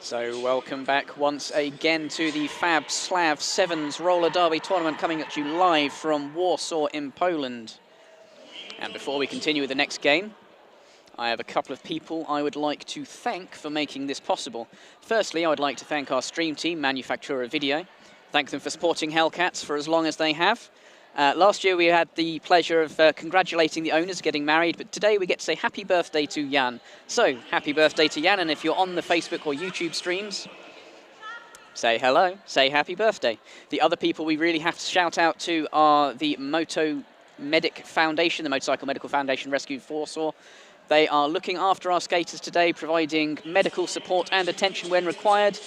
So welcome back once again to the FAB SLAV Sevens Roller Derby Tournament, coming at you live from Warsaw in Poland. And before we continue with the next game, I have a couple of people I would like to thank for making this possible. Firstly, I would like to thank our stream team, Manufactura Video. Thank them for supporting Hellcats for as long as they have. Last year we had the pleasure of congratulating the owners getting married, but today we get to say happy birthday to Jan. So, happy birthday to Jan, and if you're on the Facebook or YouTube streams, say hello, say happy birthday. The other people we really have to shout out to are the Moto Medic Foundation, the Motorcycle Medical Foundation Rescue Warsaw. They are looking after our skaters today, providing medical support and attention when required.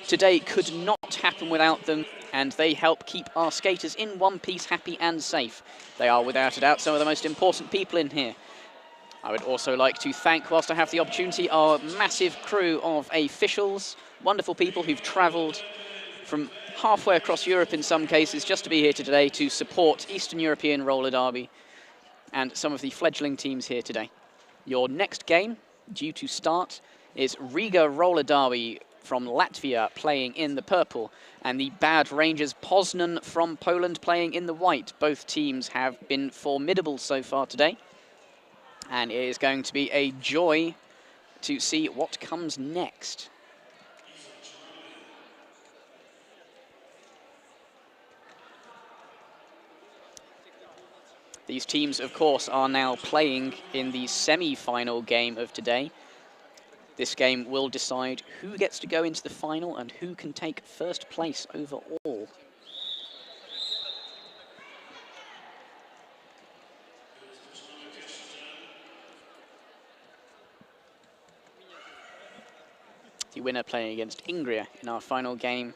Today could not happen without them, and they help keep our skaters in one piece, happy and safe. They are, without a doubt, some of the most important people in here. I would also like to thank, whilst I have the opportunity, our massive crew of officials, wonderful people who've travelled from halfway across Europe in some cases just to be here today to support Eastern European Roller Derby and some of the fledgling teams here today. Your next game, due to start, is Riga Roller Derby from Latvia playing in the purple, and the Bad Rangers Poznan from Poland playing in the white. Both teams have been formidable so far today, and it is going to be a joy to see what comes next. These teams, of course, are now playing in the semi-final game of today. This game will decide who gets to go into the final and who can take first place overall. The winner playing against Ingria in our final game.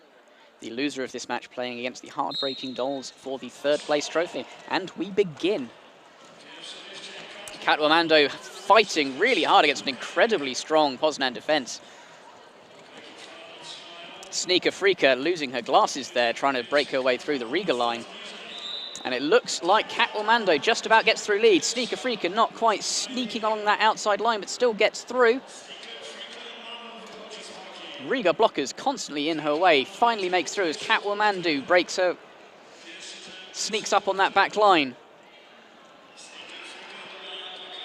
The loser of this match playing against the Heartbreaking Dolls for the third place trophy. And we begin. Catwamando fighting really hard against an incredibly strong Poznan defense. Sneaker Freaka losing her glasses there, trying to break her way through the Riga line. And it looks like Catwamando just about gets through lead. Sneaker Freaka not quite sneaking along that outside line, but still gets through. Riga blockers constantly in her way, finally makes through as Catwamando breaks her, sneaks up on that back line.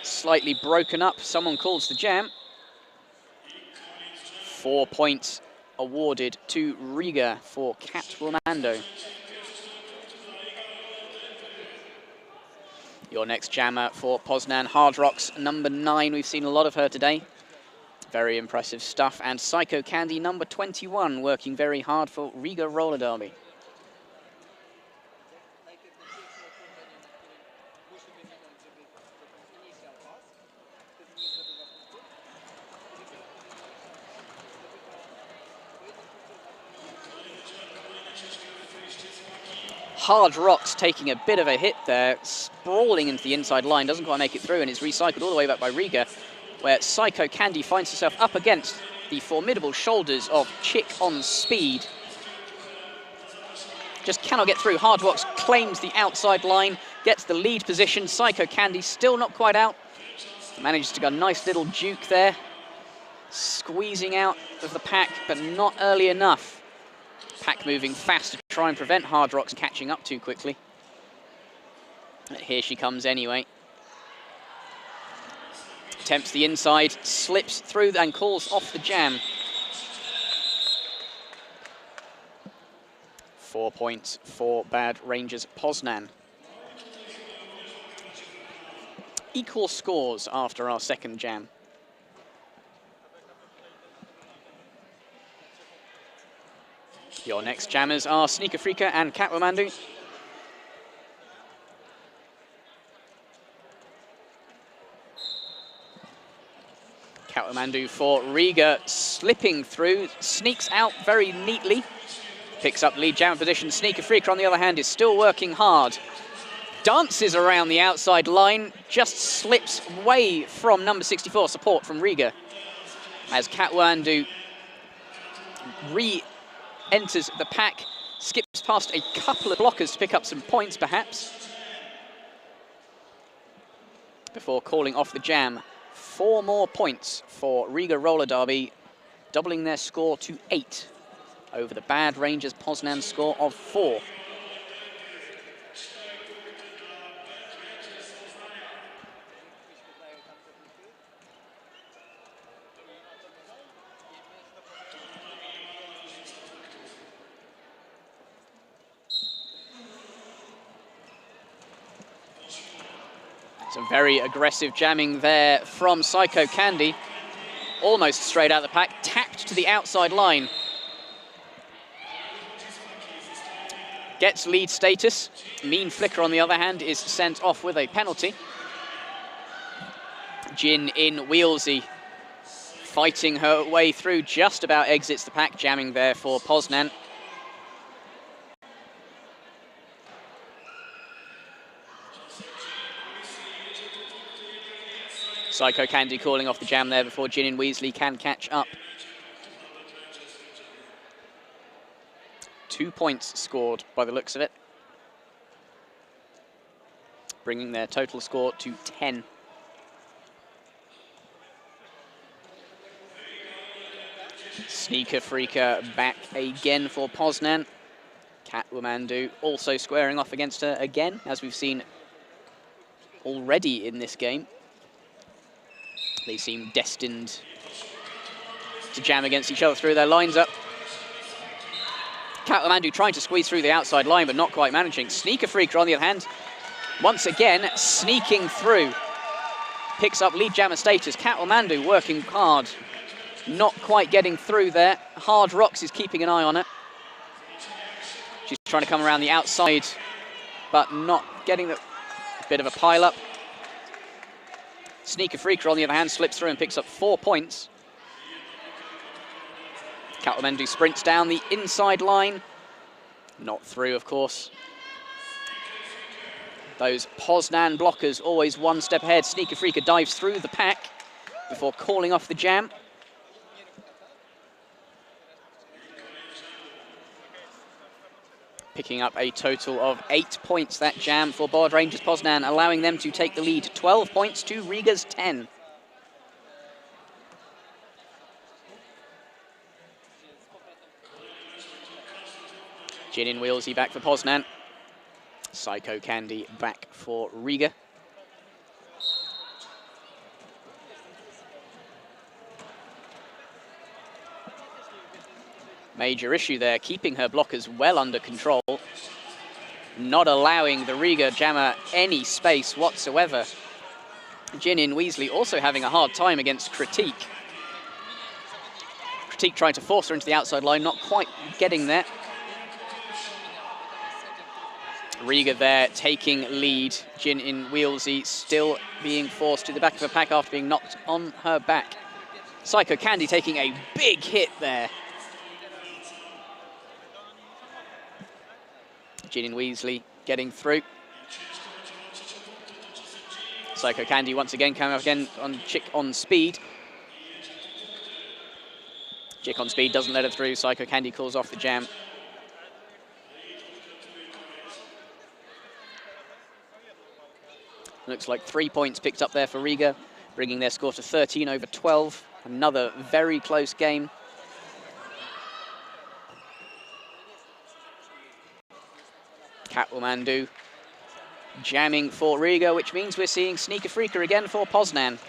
Slightly broken up, someone calls the jam. 4 points awarded to Riga for Catwamando. Your next jammer for Poznan, Hard Rocks, number 9. We've seen a lot of her today. Very impressive stuff. And Psycho Candy, number 21, working very hard for Riga Roller Derby. Hard Rocks taking a bit of a hit there, sprawling into the inside line, doesn't quite make it through, and is recycled all the way back by Riga, where Psycho Candy finds herself up against the formidable shoulders of Chick on Speed. Just cannot get through. Hard Rocks claims the outside line, gets the lead position. Psycho Candy still not quite out. Manages to get a nice little juke there, squeezing out of the pack, but not early enough. Pack moving fast to try and prevent Hard Rocks catching up too quickly. But here she comes anyway. Attempts the inside, slips through and calls off the jam. 4 points for Bad Rangers Poznan. Equal scores after our second jam. Your next jammers are Sneaker Freaka and Catwamando. Catwamando for Riga, slipping through, sneaks out very neatly, picks up lead jam position. Sneaker Freaka, on the other hand, is still working hard. Dances around the outside line, just slips away from number 64, support from Riga, as Catwamando enters the pack, skips past a couple of blockers to pick up some points, perhaps, before calling off the jam. 4 more points for Riga Roller Derby doubling their score to 8 over the bad Rangers Poznan score of 4. Some very aggressive jamming there from Psycho Candy. Almost straight out the pack, tapped to the outside line. Gets lead status. Mean Flicker, on the other hand, is sent off with a penalty. Jin in Wheelsy, fighting her way through, just about exits the pack, jamming there for Poznan. Psycho Candy calling off the jam there before Jin and Weasley can catch up. 2 points scored by the looks of it, bringing their total score to 10. Sneaker Freaker back again for Poznan. Catwomandu also squaring off against her again, as we've seen already in this game. They seem destined to jam against each other through their lines up. Catwomandu trying to squeeze through the outside line, but not quite managing. Sneaker Freaker, on the other hand, once again sneaking through. Picks up lead jammer status. Catwomandu working hard, not quite getting through there. Hard Rocks is keeping an eye on it. She's trying to come around the outside, but not getting the bit of a pile up. Sneaker Freaker, on the other hand, slips through and picks up 4 points. Catwomandu sprints down the inside line. Not through, of course. Those Poznan blockers always one step ahead. Sneaker Freaker dives through the pack before calling off the jam. Picking up a total of 8 points, that jam for Bard Rangers Poznan, allowing them to take the lead 12 points to Riga's 10. Jin in Wheelsy back for Poznan. Psycho Candy back for Riga. Major issue there, keeping her blockers well under control, not allowing the Riga jammer any space whatsoever. Jin in Weasley also having a hard time against Critique. Critique trying to force her into the outside line, not quite getting there. Riga there taking lead. Jin in Wheelsy still being forced to the back of her pack after being knocked on her back. Psycho Candy taking a big hit there. Jin and Weasley getting through. Psycho Candy once again coming up again on Chick on speed. Chick on speed doesn't let her through. Psycho Candy calls off the jam. Looks like 3 points picked up there for Riga, bringing their score to 13 over 12. Another very close game. Catwomandu jamming for Riga, which means we're seeing Sneaker Freaker again for Poznan.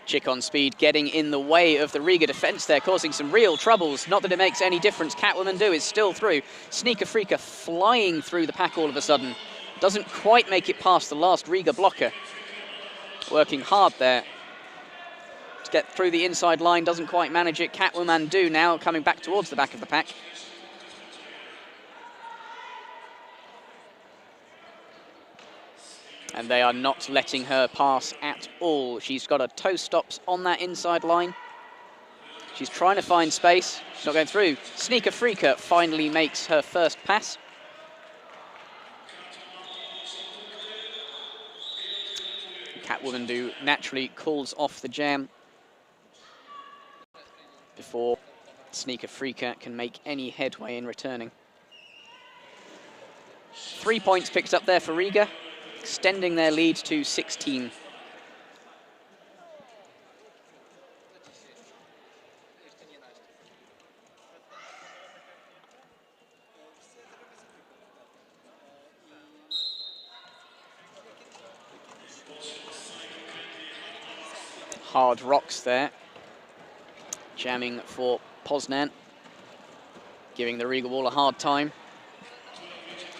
Chick on speed getting in the way of the Riga defense there, causing some real troubles. Not that it makes any difference. Catwomandu is still through. Sneaker Freaker flying through the pack all of a sudden. Doesn't quite make it past the last Riga blocker. Working hard there to get through the inside line, doesn't quite manage it. Catwomandu now coming back towards the back of the pack. And they are not letting her pass at all. She's got her toe stops on that inside line. She's trying to find space. She's not going through. Sneaker Freaker finally makes her first pass. Catwomandu naturally calls off the jam before Sneaker Freaker can make any headway in returning. 3 points picked up there for Riga. extending their lead to 16. Hard rocks there, jamming for Poznan, giving the Riga wall a hard time.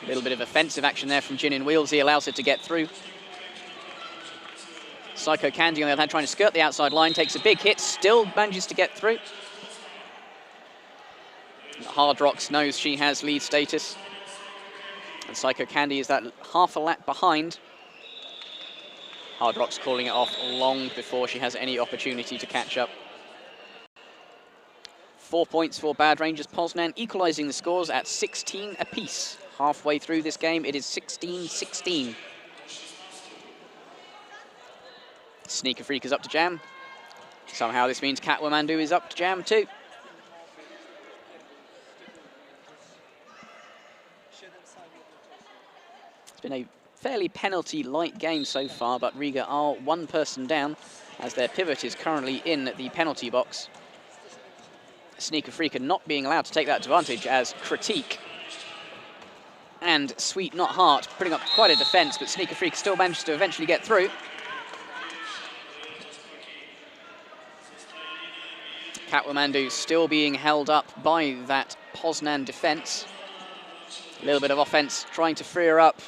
A little bit of offensive action there from Jin in wheels. He allows it to get through. Psycho Candy on the other hand trying to skirt the outside line, takes a big hit, still manages to get through. Hard Rocks knows she has lead status. And Psycho Candy is that half a lap behind. Hard Rocks calling it off long before she has any opportunity to catch up. 4 points for Bad Rangers Poznan, equalising the scores at 16 apiece. Halfway through this game, it is 16-16. Sneaker Freak is up to jam. Somehow this means Catwomandu is up to jam too. It's been a fairly penalty-light game so far, but Riga are one person down as their pivot is currently in the penalty box. Sneaker Freak are not being allowed to take that advantage as Critique and Sweet Not Heart putting up quite a defence, but Sneaker Freak still manages to eventually get through. Catwomandu still being held up by that Poznan defence. A little bit of offence trying to free her up.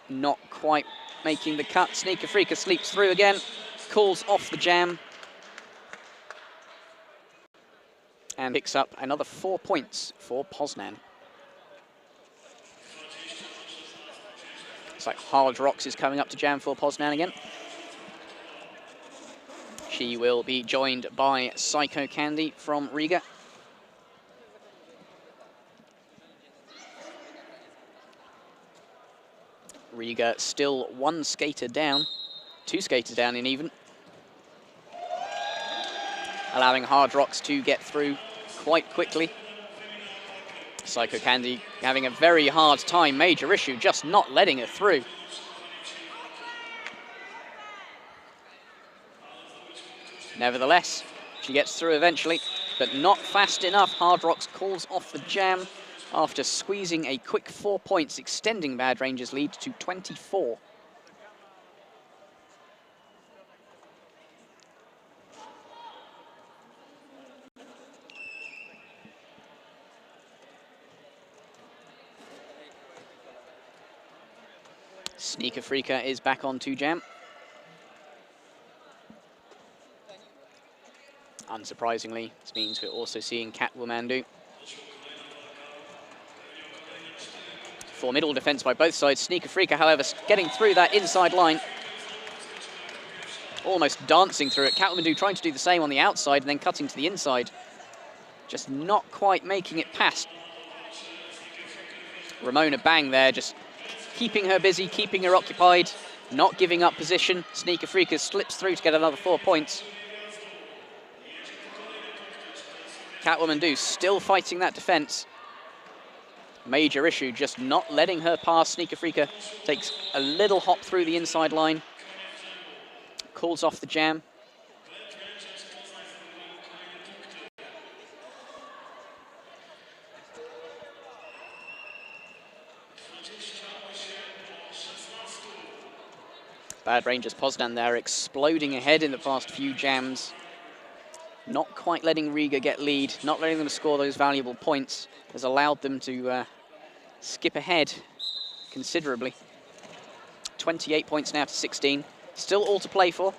Not quite making the cut. Sneaker Freaker sleeps through again, calls off the jam, and picks up another 4 points for Poznan. It's like Hard Rocks is coming up to jam for Poznan again. She will be joined by Psycho Candy from Riga. Riga still one skater down, two skaters down in even. Allowing Hard Rocks to get through quite quickly. Psycho Candy having a very hard time, major issue, just not letting her through. Nevertheless, she gets through eventually, but not fast enough. Hard Rocks calls off the jam after squeezing a quick 4 points, extending Bad Rangers' lead to 24. Sneaker Freaker is back on 2 jam. Unsurprisingly, this means we're also seeing Catwomandu. Formidable defense by both sides. Sneaker Freaker, however, getting through that inside line. Almost dancing through it. Catwomandu trying to do the same on the outside and then cutting to the inside. Just not quite making it past. Ramona Bang there, just keeping her busy, keeping her occupied, not giving up position. Sneaker Freaker slips through to get another 4 points. Catwomandu still fighting that defense. Major issue, just not letting her pass. Sneaker Freaker takes a little hop through the inside line. Calls off the jam. Bad Rangers Poznan there exploding ahead in the past few jams. Not quite letting Riga get lead, not letting them score those valuable points has allowed them to skip ahead considerably. 28 points now to 16. Still all to play for.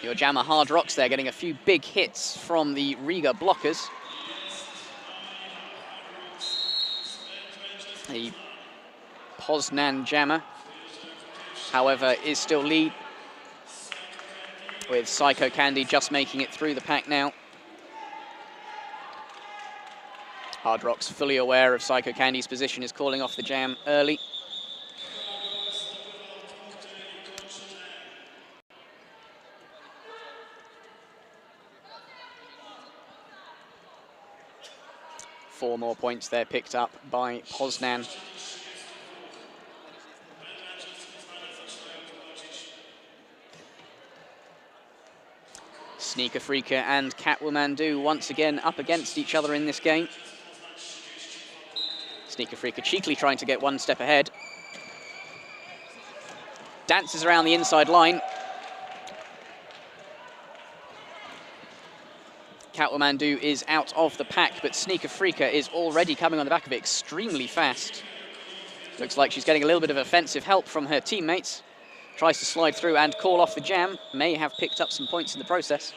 Your jammer Hard Rocks there getting a few big hits from the Riga blockers. The Poznan jammer, however, is still lead, with Psycho Candy just making it through the pack now. Hard Rocks fully aware of Psycho Candy's position, is calling off the jam early. 4 more points there picked up by Poznan. Sneaker Freaker and Catwoman once again up against each other in this game. Sneaker Freaker cheekily trying to get one step ahead. Dances around the inside line. Catwoman is out of the pack, but Sneaker Freaker is already coming on the back of it extremely fast. Looks like she's getting a little bit of offensive help from her teammates. Tries to slide through and call off the jam. May have picked up some points in the process.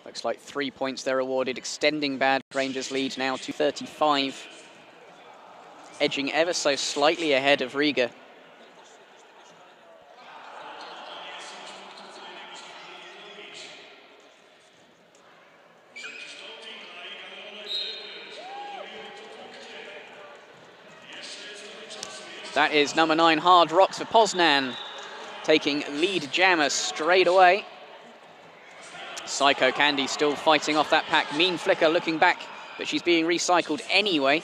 Looks like 3 points they're awarded, extending Bad Rangers' lead now to 35. Edging ever so slightly ahead of Riga. That is number 9, Hard Rocks for Poznan, taking lead jammer straight away. Psycho Candy still fighting off that pack. Mean Flicker looking back, but she's being recycled anyway.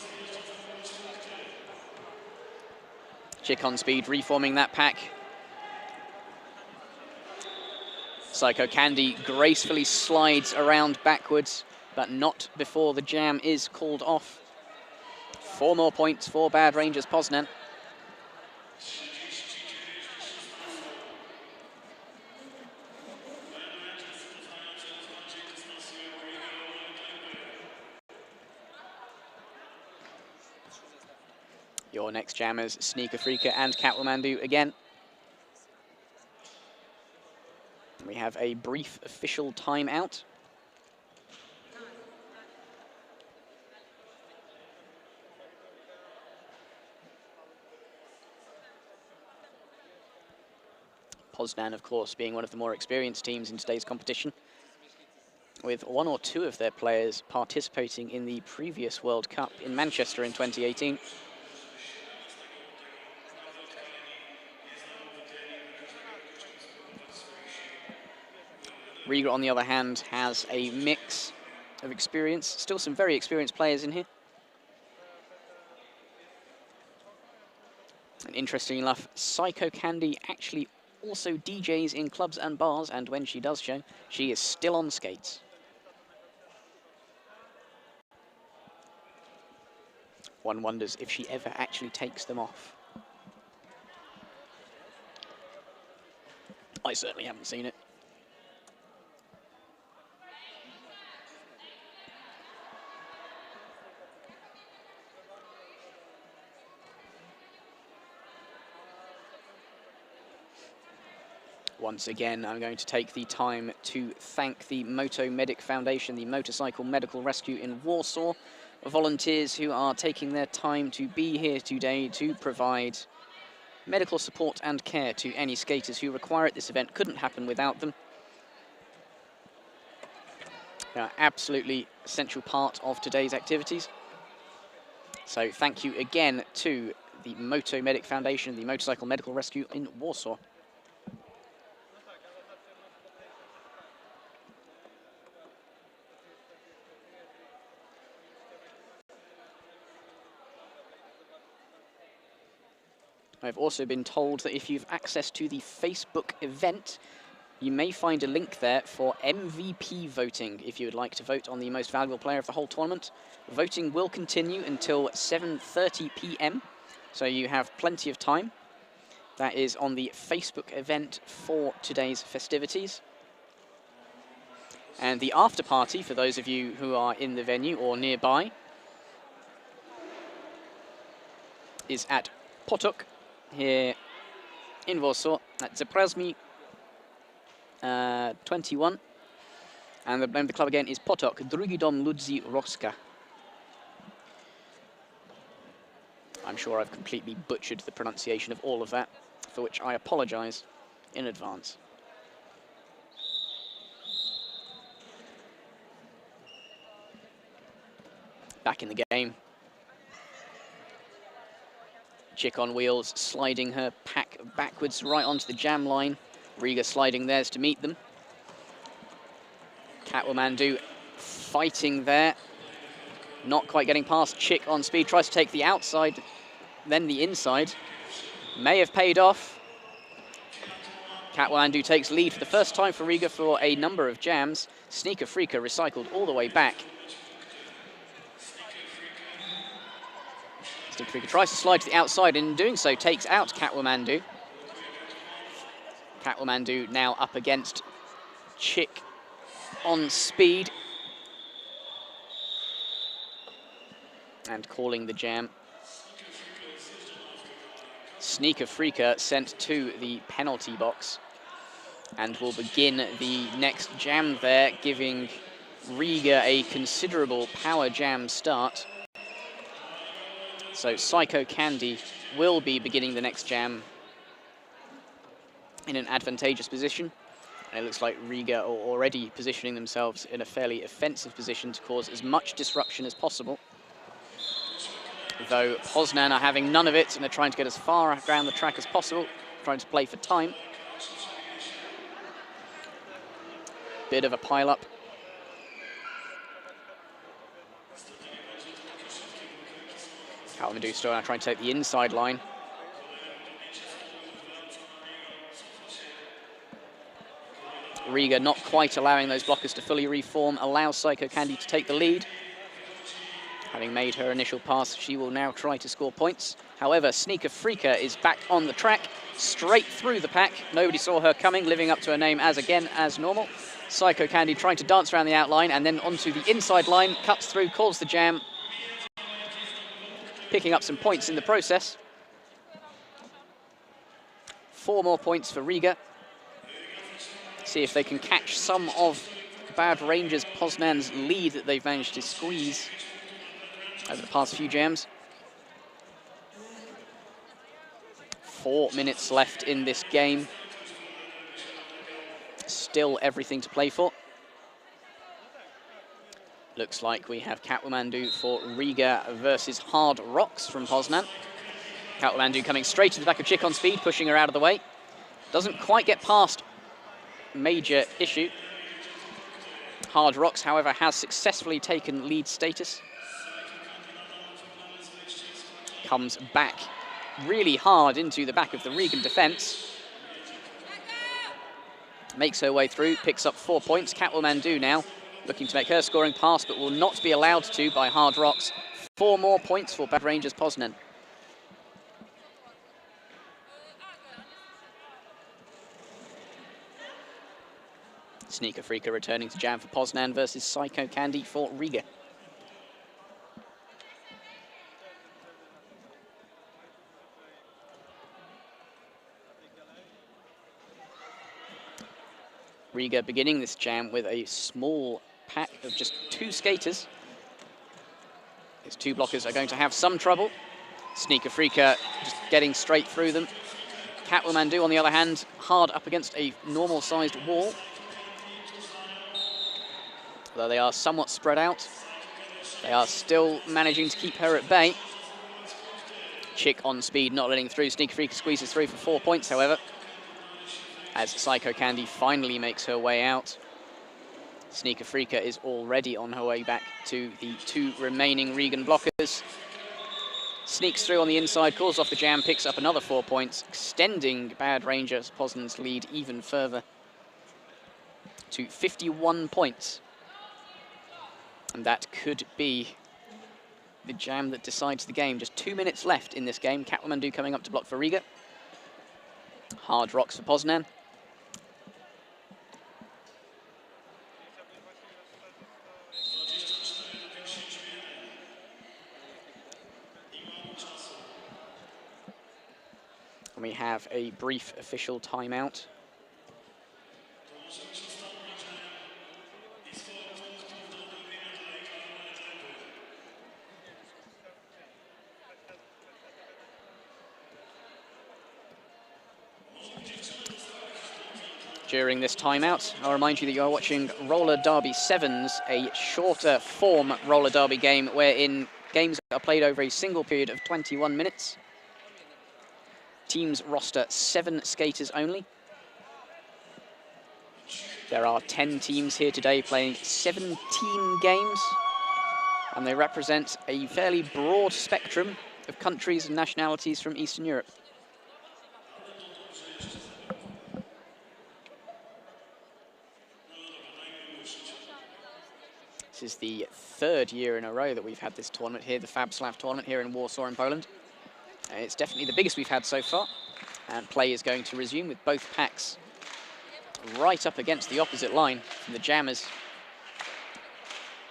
Chick on Speed reforming that pack. Psycho Candy gracefully slides around backwards, but not before the jam is called off. 4 more points for Bad Rangers Poznan. Your next jammers, Sneaker Freaker and Catwoman again. We have a brief official timeout. Poznan, of course, being one of the more experienced teams in today's competition, with 1 or 2 of their players participating in the previous World Cup in Manchester in 2018. Riga, on the other hand, has a mix of experience. Still some very experienced players in here. And interestingly enough, Psycho Candy actually also DJs in clubs and bars, and when she does show, she is still on skates. One wonders if she ever actually takes them off. I certainly haven't seen it. Once again, I'm going to take the time to thank the Moto Medic Foundation, the Motorcycle Medical Rescue in Warsaw, volunteers who are taking their time to be here today to provide medical support and care to any skaters who require it. This event couldn't happen without them. They are absolutely essential part of today's activities. So thank you again to the Moto Medic Foundation, the Motorcycle Medical Rescue in Warsaw. I've also been told that if you've access to the Facebook event, you may find a link there for MVP voting if you would like to vote on the most valuable player of the whole tournament. Voting will continue until 7:30 p.m, so you have plenty of time. That is on the Facebook event for today's festivities. And the after party, for those of you who are in the venue or nearby, is at Potok here in Warsaw at Zaprasmi 21, and the name of the club again is Potok, Drugi Dom Ludzi Roska. I'm sure I've completely butchered the pronunciation of all of that, for which I apologize in advance. Back in the game. Chick on wheels, sliding her pack backwards right onto the jam line. Riga sliding theirs to meet them. Katwamandu fighting there. Not quite getting past Chick on speed. Tries to take the outside, then the inside. May have paid off. Katwamandu takes lead for the first time for Riga for a number of jams. Sneaker Freaka recycled all the way back. Sneaker Freaka tries to slide to the outside, and in doing so takes out Katwamandu. Katwamandu now up against Chick on speed. And calling the jam. Sneaker Freaka sent to the penalty box. And will begin the next jam there, giving Riga a considerable power jam start. So Psycho Candy will be beginning the next jam in an advantageous position. And it looks like Riga are already positioning themselves in a fairly offensive position to cause as much disruption as possible. Though Poznan are having none of it, and they're trying to get as far around the track as possible, trying to play for time. Bit of a pile-up. Katwamandu still now trying to take the inside line. Riga not quite allowing those blockers to fully reform, allows Psycho Candy to take the lead. Having made her initial pass, she will now try to score points. However, Sneaker Freaka is back on the track, straight through the pack. Nobody saw her coming, living up to her name as normal. Psycho Candy trying to dance around the outline and then onto the inside line, cuts through, calls the jam, picking up some points in the process. 4 more points for Riga. See if they can catch some of Bad Rangers Poznan's lead that they've managed to squeeze over the past few jams. 4 minutes left in this game. Still everything to play for. Looks like we have Katwamandu for Riga versus Hard Rocks from Poznan. Katwamandu coming straight to the back of Chick on speed, pushing her out of the way. Doesn't quite get past Major Issue. Hard Rocks, however, has successfully taken lead status. Comes back really hard into the back of the Rigan defence. Makes her way through, picks up 4 points. Katwamandu now looking to make her scoring pass, but will not be allowed to by Hard Rocks. 4 more points for Bad Rangers Poznan. Sneaker Freaka returning to jam for Poznan versus Psycho Candy for Riga. Riga beginning this jam with a small pack of just 2 skaters. These 2 blockers are going to have some trouble. Sneaker Freaka just getting straight through them. Katwamandu, on the other hand, hard up against a normal-sized wall. Though they are somewhat spread out, they are still managing to keep her at bay. Chick on speed, not letting through. Sneaker Freaka squeezes through for 4 points, however, as Psycho Candy finally makes her way out. Sneaker Freaka is already on her way back to the 2 remaining Rigan blockers. Sneaks through on the inside, calls off the jam, picks up another 4 points, extending Bad Rangers Poznan's lead even further to 51 points. And that could be the jam that decides the game. Just 2 minutes left in this game. Katwamandu coming up to block for Riga. Hard Rocks for Poznan. And we have a brief official timeout. During this timeout, I'll remind you that you are watching Roller Derby Sevens, a shorter form roller derby game wherein games are played over a single period of 21 minutes. team's roster 7 skaters only. There are 10 teams here today playing 17 games, and they represent a fairly broad spectrum of countries and nationalities from Eastern Europe. This is the 3rd year in a row that we've had this tournament here, the FAB SLAV tournament here in Warsaw in Poland. It's definitely the biggest we've had so far, and play is going to resume with both packs right up against the opposite line from the jammers.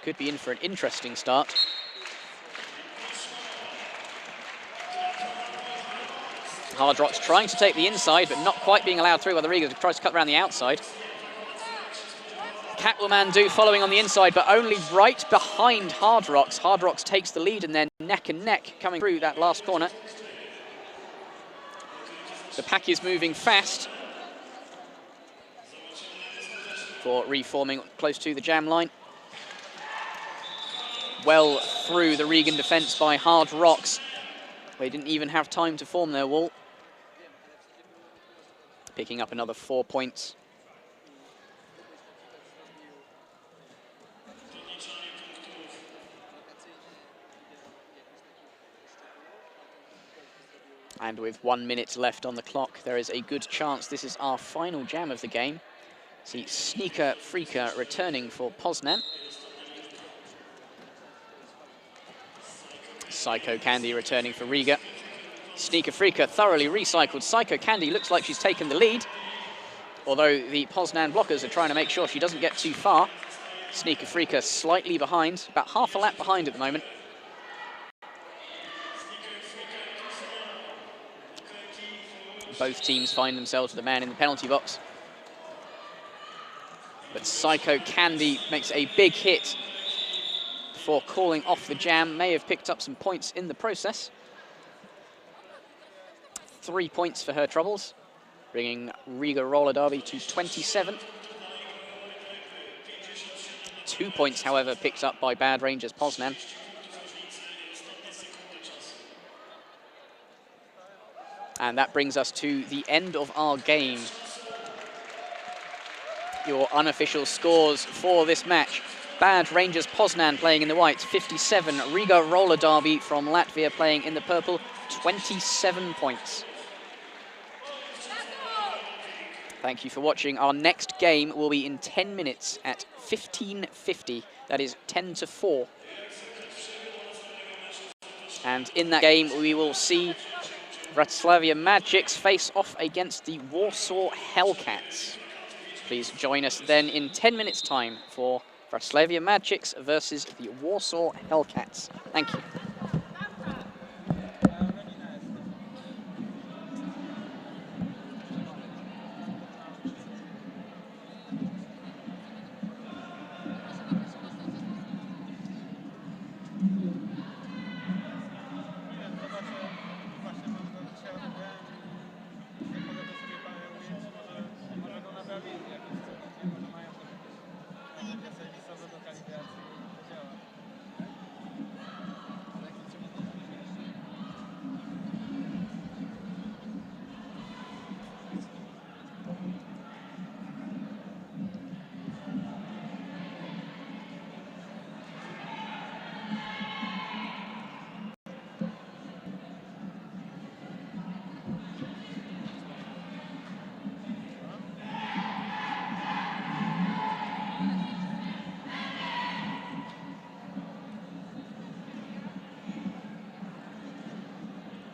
Could be in for an interesting start. Hard Rocks trying to take the inside, but not quite being allowed through while the Riga tries to cut around the outside. Catwoman following on the inside, but only right behind Hard Rocks. Hard Rocks takes the lead, and then neck and neck coming through that last corner. The pack is moving fast for reforming close to the jam line. Well through the Rigan defence by Hard Rocks. They didn't even have time to form their wall. Picking up another 4 points. And with 1 minute left on the clock, there is a good chance this is our final jam of the game. See Sneaker Freaker returning for Poznan. Psycho Candy returning for Riga. Sneaker Freaker thoroughly recycled. Psycho Candy looks like she's taken the lead, although the Poznan blockers are trying to make sure she doesn't get too far. Sneaker Freaker slightly behind, about half a lap behind at the moment. Both teams find themselves with a man in the penalty box. But Psycho Candy makes a big hit before calling off the jam. May have picked up some points in the process. 3 points for her troubles, bringing Riga roller derby to 27. 2 points, however, picked up by Bad Rangers Poznan. And that brings us to the end of our game. Your unofficial scores for this match. Bad Rangers Poznan playing in the white, 57. Riga Roller Derby from Latvia playing in the purple, 27 points. Thank you for watching. Our next game will be in 10 minutes at 15:50. That is 10 to 4. And in that game, we will see Bratislava Magics face off against the Warsaw Hellcats. Please join us then in 10 minutes' time for Bratislava Magics versus the Warsaw Hellcats. Thank you.